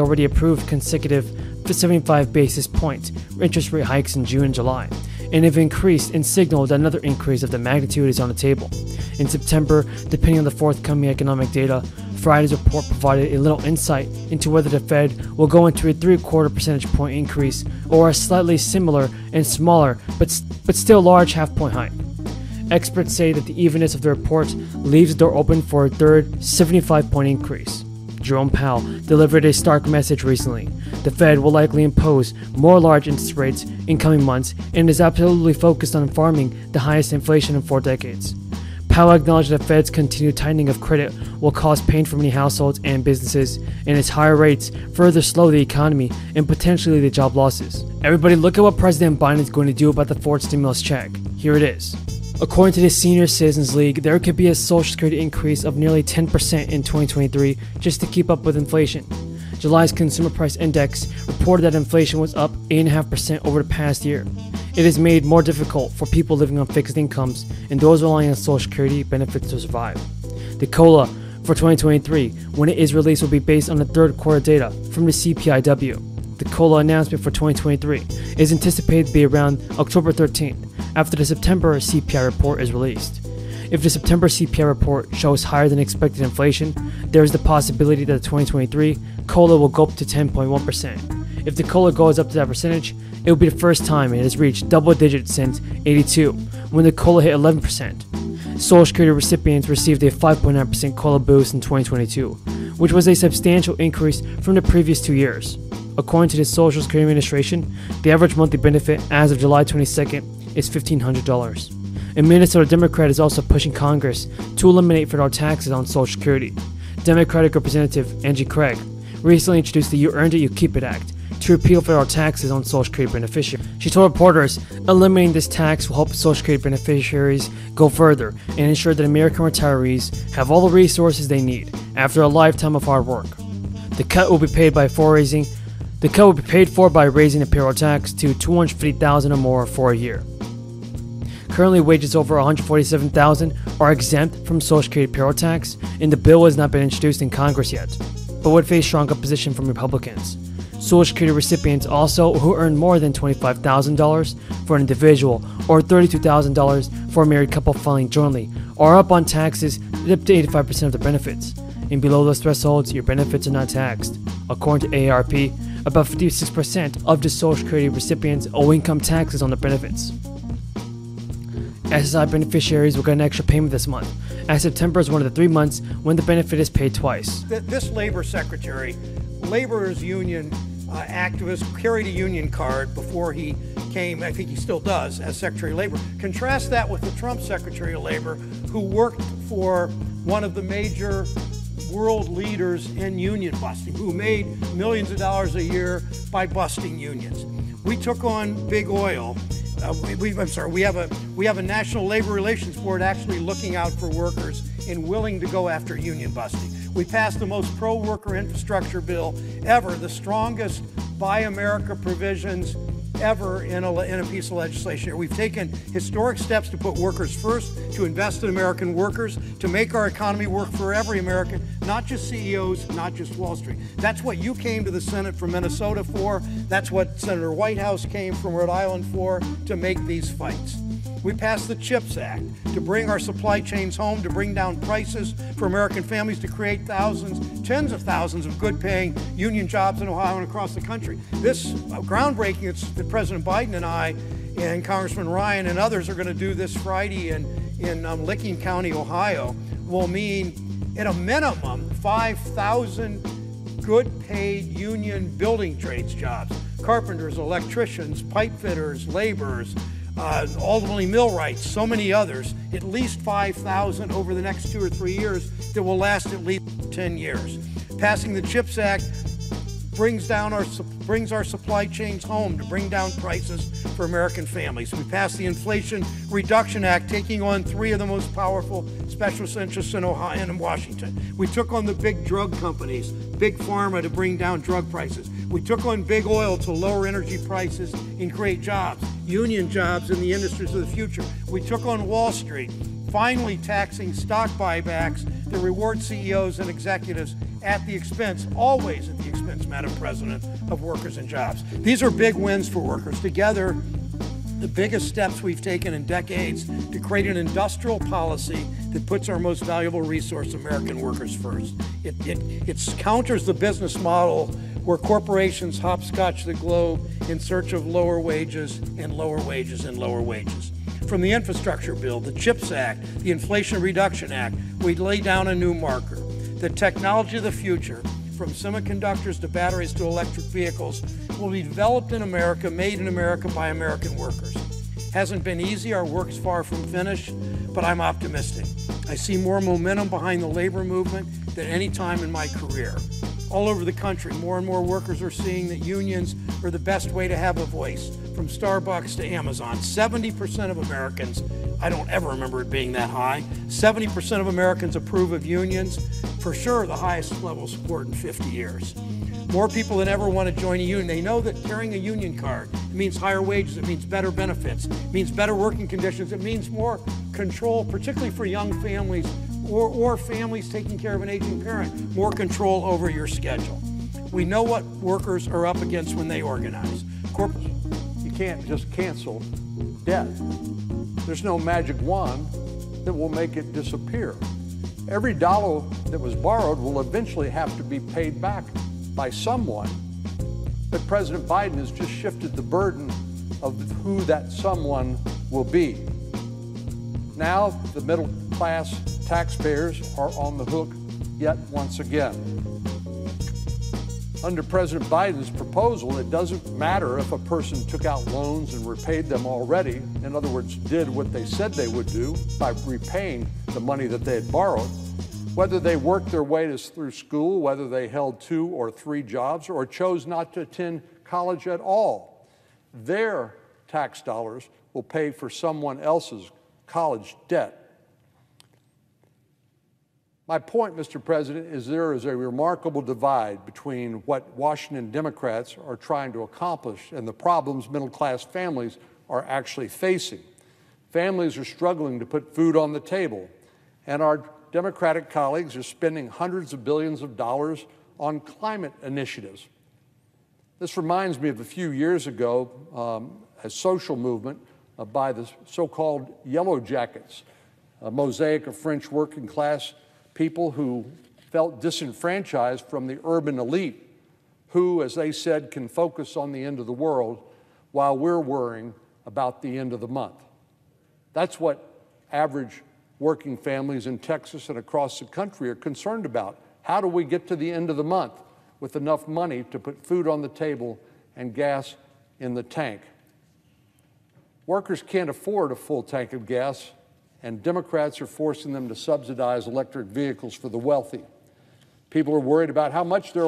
already approved consecutive 75 basis point interest rate hikes in June and July, and have increased and signaled that another increase of the magnitude is on the table. In September, depending on the forthcoming economic data, Friday's report provided a little insight into whether the Fed will go into a 3/4 percentage point increase or a slightly similar and smaller but still large half-point hike. Experts say that the evenness of the report leaves the door open for a third 75-point increase. Jerome Powell delivered a stark message recently. The Fed will likely impose more large interest rates in coming months and is absolutely focused on farming the highest inflation in 4 decades. Powell acknowledged that the Fed's continued tightening of credit will cause pain for many households and businesses, and its higher rates further slow the economy and potentially lead to job losses. Everybody, look at what President Biden is going to do about the fourth stimulus check. Here it is. According to the Senior Citizens League, there could be a Social Security increase of nearly 10% in 2023 just to keep up with inflation. July's Consumer Price Index reported that inflation was up 8.5% over the past year. It has made more difficult for people living on fixed incomes and those relying on Social Security benefits to survive. The COLA for 2023, when it is released, will be based on the third quarter data from the CPIW. The COLA announcement for 2023 is anticipated to be around October 13th, after the September CPI report is released. If the September CPI report shows higher than expected inflation, there is the possibility that the 2023 COLA will go up to 10.1%. If the COLA goes up to that percentage, it will be the first time it has reached double digits since '82, when the COLA hit 11%. Social Security recipients received a 5.9% COLA boost in 2022, which was a substantial increase from the previous 2 years. According to the Social Security Administration, the average monthly benefit as of July 22nd is $1,500. A Minnesota Democrat is also pushing Congress to eliminate federal taxes on Social Security. Democratic Representative Angie Craig recently introduced the You Earned It, You Keep It Act to repeal federal taxes on Social Security beneficiaries. She told reporters eliminating this tax will help Social Security beneficiaries go further and ensure that American retirees have all the resources they need after a lifetime of hard work. The cut will be paid for by raising the payroll tax to $250,000 or more for a year. Currently, wages over $147,000 are exempt from Social Security payroll tax, and the bill has not been introduced in Congress yet, but would face strong opposition from Republicans. Social Security recipients also who earn more than $25,000 for an individual or $32,000 for a married couple filing jointly are up on taxes up to 85% of their benefits. And below those thresholds, your benefits are not taxed. According to AARP, about 56% of the Social Security recipients owe income taxes on their benefits. SSI beneficiaries will get an extra payment this month, as September is one of the 3 months when the benefit is paid twice. This labor secretary, laborers union activist, carried a union card before he came, I think he still does, as Secretary of Labor. Contrast that with the Trump Secretary of Labor, who worked for one of the major world leaders in union busting, who made millions of dollars a year by busting unions. We took on big oil. We have a National Labor Relations Board actually looking out for workers and willing to go after union busting. We passed the most pro-worker infrastructure bill ever, the strongest Buy America provisions ever in a piece of legislation. We've taken historic steps to put workers first, to invest in American workers, to make our economy work for every American, not just CEOs, not just Wall Street. That's what you came to the Senate from Minnesota for. That's what Senator Whitehouse came from Rhode Island for, to make these fights. We passed the CHIPS Act to bring our supply chains home, to bring down prices for American families, to create thousands, tens of thousands of good-paying union jobs in Ohio and across the country. This groundbreaking, it's that President Biden and I and Congressman Ryan and others are going to do this Friday in Licking County, Ohio, will mean, at a minimum, 5,000 good-paid union building trades jobs. Carpenters, electricians, pipe fitters, laborers, ultimately millwrights, so many others, at least 5,000 over the next 2 or 3 years that will last at least 10 years. Passing the CHIPS Act brings our supply chains home to bring down prices for American families. We passed the Inflation Reduction Act, taking on 3 of the most powerful specialist interests in Ohio and in Washington. We took on the big drug companies, big pharma, to bring down drug prices. We took on big oil to lower energy prices and create jobs, union jobs in the industries of the future. We took on Wall Street, finally taxing stock buybacks that reward CEOs and executives at the expense, always at the expense, Madam President, of workers and jobs. These are big wins for workers. Together, the biggest steps we've taken in decades to create an industrial policy that puts our most valuable resource, American workers, first. It counters the business model where corporations hopscotch the globe in search of lower wages and lower wages and lower wages. From the infrastructure bill, the CHIPS Act, the Inflation Reduction Act, we lay down a new marker. The technology of the future, from semiconductors to batteries to electric vehicles, will be developed in America, made in America by American workers. Hasn't been easy, our work's far from finished, but I'm optimistic. I see more momentum behind the labor movement than any time in my career. All over the country, more and more workers are seeing that unions are the best way to have a voice, from Starbucks to Amazon. 70% of Americans, I don't ever remember it being that high, 70% of Americans approve of unions, for sure the highest level of support in 50 years. More people than ever want to join a union. They know that carrying a union card, it means higher wages, it means better benefits, it means better working conditions, it means more control, particularly for young families or families taking care of an aging parent, more control over your schedule. We know what workers are up against when they organize. You can't just cancel debt. There's no magic wand that will make it disappear. Every dollar that was borrowed will eventually have to be paid back by someone. But President Biden has just shifted the burden of who that someone will be. Now the middle class taxpayers are on the hook yet once again. Under President Biden's proposal, it doesn't matter if a person took out loans and repaid them already, in other words, did what they said they would do by repaying the money that they had borrowed, whether they worked their way through school, whether they held 2 or 3 jobs, or chose not to attend college at all. Their tax dollars will pay for someone else's college debt. My point, Mr. President, is there is a remarkable divide between what Washington Democrats are trying to accomplish and the problems middle-class families are actually facing. Families are struggling to put food on the table, and our Democratic colleagues are spending hundreds of billions of dollars on climate initiatives. This reminds me of a few years ago, a social movement by the so-called Yellow Jackets, a mosaic of French working class people who felt disenfranchised from the urban elite, who, as they said, can focus on the end of the world while we're worrying about the end of the month. That's what average working families in Texas and across the country are concerned about. How do we get to the end of the month with enough money to put food on the table and gas in the tank? Workers can't afford a full tank of gas, and Democrats are forcing them to subsidize electric vehicles for the wealthy. People are worried about how much they're